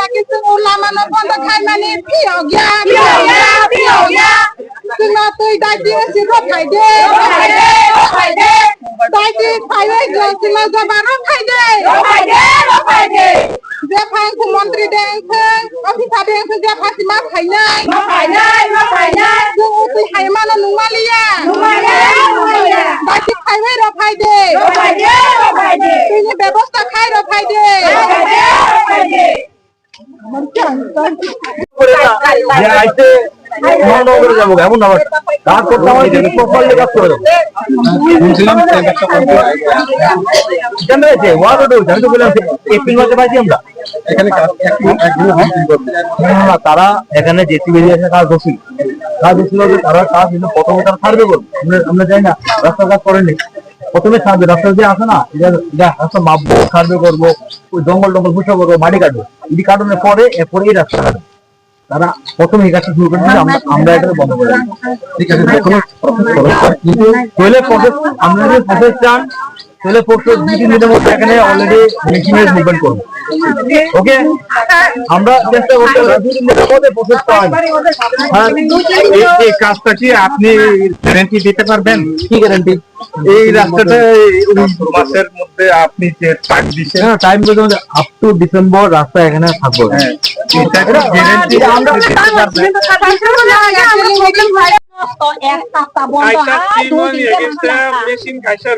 Kita ulama no pun tak khai mani piau ya. Kita tu dah dia sirap khai deh. Dah dia khai deh, kita zaman rap khai deh. Dia khai ku menteri deh, officer deh, dia khai si mak khai nai. Dia uti khai mana numalia. Dah dia khai deh rap khai deh. Ini bebas tak khai rap khai deh. তারা এখানে যেটি বেরিয়ে আসে কাজ ধরছিল তারা কাজ প্রথমে তারা সার্ভে করবো আমরা যাই না রাস্তা কাজ করেনি প্রথমে সার্ভে রাস্তা যে আসে না রাস্তা মাপবো সার্ভে করবো ওই জঙ্গল টঙ্গল পুষা করবো মাটি কাটবো যদি কাটানোর পরে এরপরে এই রাস্তা কাটবো তারা প্রথমে এই কাজটা শুরু করেছে আমরা এটা বন্ধ করে ঠিক আছে আমরা যদি প্রসেস চান তাহলে প্রসেস 2-3 দিনের মধ্যে এখানে অলরেডি মেশিনারি মুভমেন্ট করবো ওকে আমরা চেষ্টা করতে 2-3 দিনের মধ্যে প্রসেস পাই এই কাজটা কি আপনি গ্যারান্টি দিতে পারবেন কি গ্যারান্টি এই রাস্তাটা মাসের মধ্যে আপনি যে টাইম দিচ্ছেন টাইম বলতে আপ টু ডিসেম্বর রাস্তা এখানে থাকবে এটা গ্যারান্টি আমরা দিতে পারবেন মেশিন খাইছা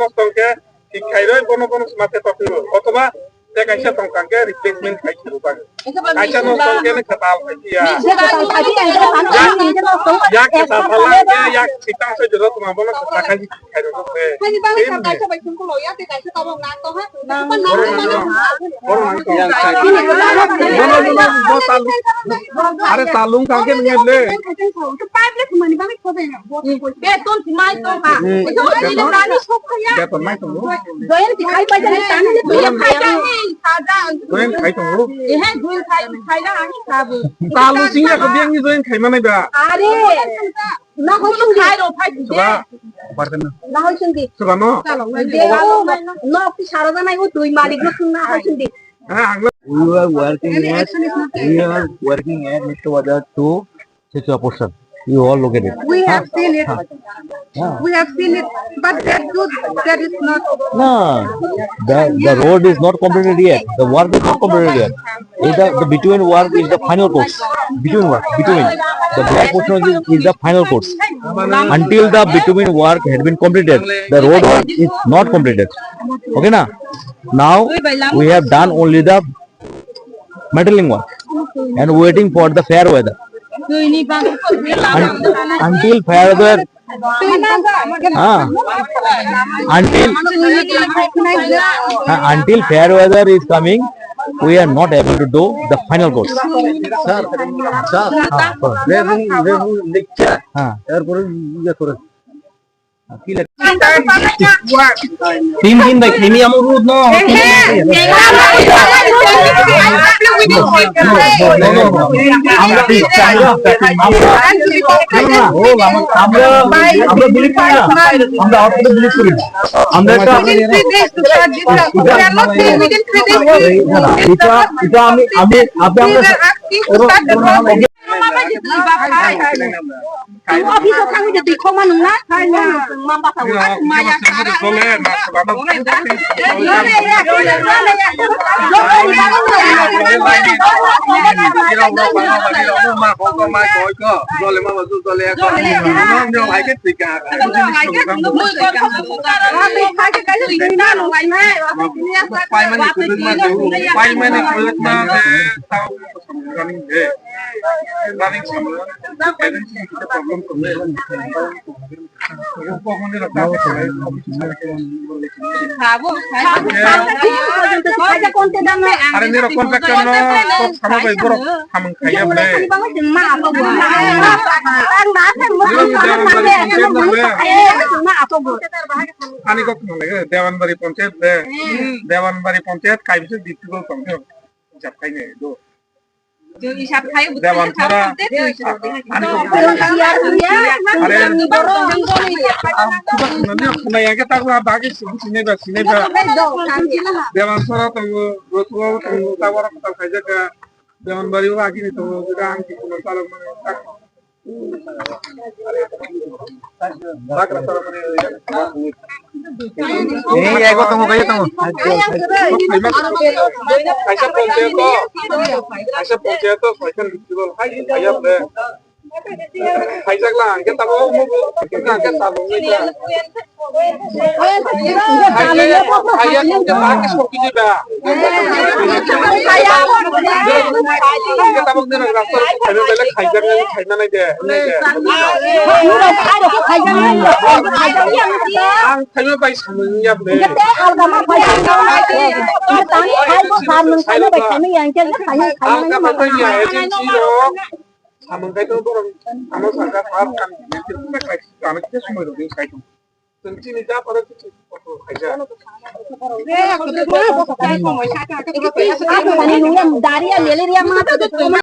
নষ্টকে ঠিক খাইরই কোনো মাঠে তপিব অথবা কাইসা তংকাকে রিপ্লেসমেন্ট খাইছিল পারে কাইসা নষ্টকে নে খাতাল খাইয়া ya kita salahnya ya kita sudah rumah bola kita খাইরো আরে তালুং কাকে নিয়ে beton si mai to ha itu ini tani sok ya beton mai to doyan si khai bajar tani tu ya khai da sada doyan khai to eh doyan khai da ani khabu talu singa ko biang ni doyan khai mana ba are na hoisun khai ro phai de পারতেন na hoisun di সুবানো no ki sara janai o dui malik no na hoisun di we are working at Mr. Wada to secure portion. You all look at it. We have seen it. We have seen it, but that is not. No, the road is not completed yet. The work is not completed yet. The between work is the final course. Between the black portion is the final course. Until the between work had been completed, the road work is not completed. Okay, na? Now we have done only the metaling work and waiting for the fair weather. Until fair weather until fair weather is coming, we are not able to do the final course. Tin baik ini yang urut no. Dewanbari panchayat কাইবিসে দিতে বলতাম Dewansa yang kita gua bagi sini Dewansara tunggu Roswa tunggu tawar kita saja ke Dewan Baru lagi nih tunggu kita angki salam mentak ini ya tunggu Aisyah Ponceto Aisyah Dijual Ayam deh Aisyah lah kita mau kita tahu Ayah kita pakai seperti ini dah kita mau dengan raktor kami balik Aisyah nih deh kami baik semuanya deh Amang kaito orang amo sangka harkan kita kayak kami kita semua itu kaito tentu ini dah pada itu aja aku dari mana dari